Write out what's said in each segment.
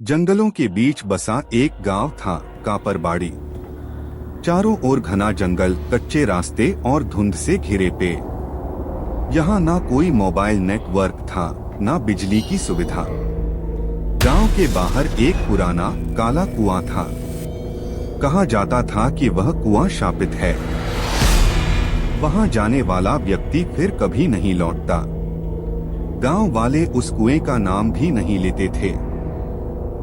जंगलों के बीच बसा एक गांव था, कापरबाड़ी। चारों ओर घना जंगल, कच्चे रास्ते और धुंध से घिरे पेड़। यहाँ ना कोई मोबाइल नेटवर्क था, ना बिजली की सुविधा। गांव के बाहर एक पुराना काला कुआं था। कहा जाता था कि वह कुआं शापित है, वहां जाने वाला व्यक्ति फिर कभी नहीं लौटता। गांव वाले उस कुएं का नाम भी नहीं लेते थे।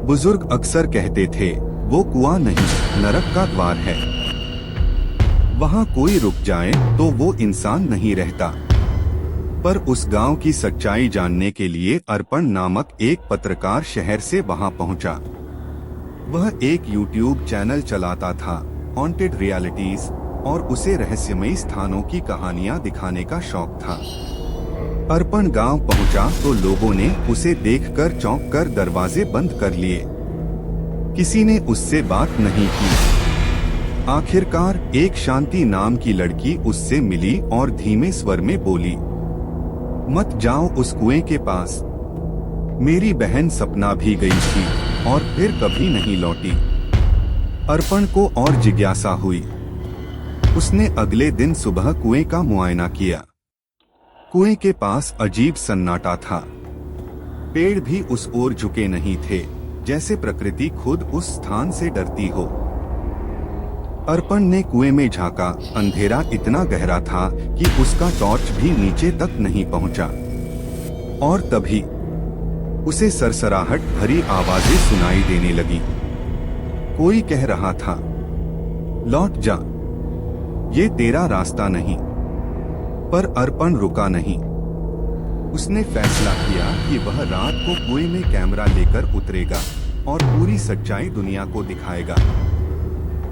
बुजुर्ग अक्सर कहते थे, वो कुआं नहीं, नरक का द्वार है। वहां कोई रुक जाए तो वो इंसान नहीं रहता। पर उस गांव की सच्चाई जानने के लिए अर्पण नामक एक पत्रकार शहर से वहां पहुंचा। वह एक YouTube चैनल चलाता था, हॉन्टेड रियलिटीज, और उसे रहस्यमयी स्थानों की कहानियां दिखाने का शौक था। अर्पण गांव पहुंचा तो लोगों ने उसे देखकर चौंककर दरवाजे बंद कर लिए। किसी ने उससे बात नहीं की। आखिरकार एक शांति नाम की लड़की उससे मिली और धीमे स्वर में बोली, मत जाओ उस कुएं के पास। मेरी बहन सपना भी गई थी और फिर कभी नहीं लौटी। अर्पण को और जिज्ञासा हुई। उसने अगले दिन सुबह कुएं का मुआयना किया। कुएं के पास अजीब सन्नाटा था। पेड़ भी उस ओर झुके नहीं थे, जैसे प्रकृति खुद उस स्थान से डरती हो। अर्पण ने कुएं में झांका। अंधेरा इतना गहरा था कि उसका टॉर्च भी नीचे तक नहीं पहुंचा। और तभी उसे सरसराहट भरी आवाजें सुनाई देने लगी। कोई कह रहा था, लौट जा, ये तेरा रास्ता नहीं। पर अर्पण रुका नहीं। उसने फैसला किया कि वह रात को कुएं में कैमरा लेकर उतरेगा और पूरी सच्चाई दुनिया को दिखाएगा।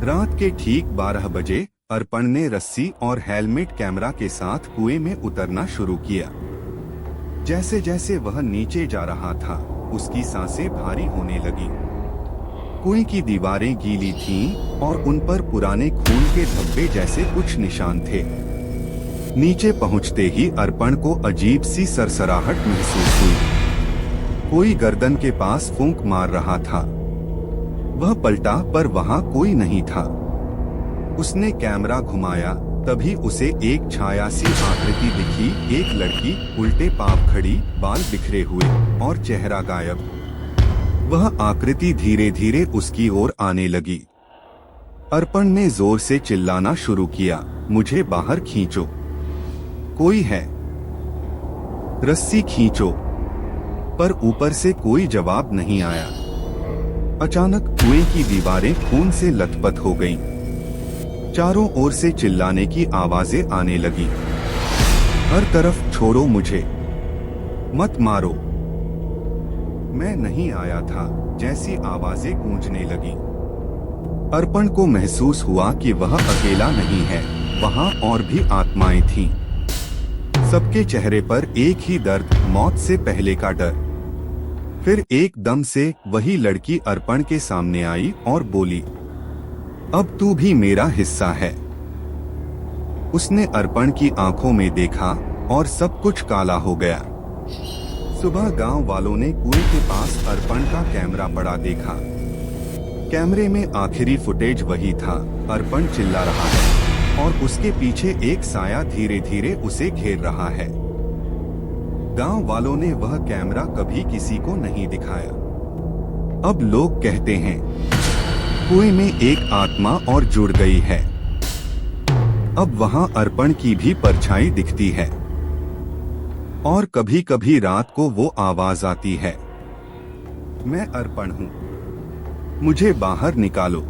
रात के ठीक 12 बजे अर्पण ने रस्सी और हेलमेट कैमरा के साथ कुएं में उतरना शुरू किया। जैसे जैसे वह नीचे जा रहा था, उसकी सांसें भारी होने लगी। कुएं की दीवारें गीली थीं और उन पर पुराने खून के धब्बे जैसे कुछ निशान थे। नीचे पहुंचते ही अर्पण को अजीब सी सरसराहट महसूस हुई। कोई गर्दन के पास फूंक मार रहा था। वह पलटा पर वहां कोई नहीं था। उसने कैमरा घुमाया, तभी उसे एक छाया सी आकृति दिखी। एक लड़की उल्टे पांव खड़ी, बाल बिखरे हुए और चेहरा गायब। वह आकृति धीरे धीरे उसकी ओर आने लगी। अर्पण ने जोर से चिल्लाना शुरू किया, मुझे बाहर खींचो, कोई है, रस्सी खींचो। पर ऊपर से कोई जवाब नहीं आया। अचानक कुएं की दीवारें खून से लथपथ हो गईं। चारों ओर से चिल्लाने की आवाजें आने लगी। हर तरफ, छोड़ो मुझे, मत मारो, मैं नहीं आया था, जैसी आवाजें गूंजने लगी। अर्पण को महसूस हुआ कि वह अकेला नहीं है, वहां और भी आत्माएं थीं। सबके चेहरे पर एक ही दर्द, मौत से पहले का डर। फिर एकदम से वही लड़की अर्पण के सामने आई और बोली, अब तू भी मेरा हिस्सा है। उसने अर्पण की आंखों में देखा और सब कुछ काला हो गया। सुबह गांव वालों ने कुएं के पास अर्पण का कैमरा पड़ा देखा। कैमरे में आखिरी फुटेज वही था, अर्पण चिल्ला रहा है और उसके पीछे एक साया धीरे धीरे उसे घेर रहा है। गांव वालों ने वह कैमरा कभी किसी को नहीं दिखाया। अब लोग कहते हैं, कुएं में एक आत्मा और जुड़ गई है। अब वहां अर्पण की भी परछाई दिखती है। और कभी कभी रात को वो आवाज आती है, मैं अर्पण हूं, मुझे बाहर निकालो।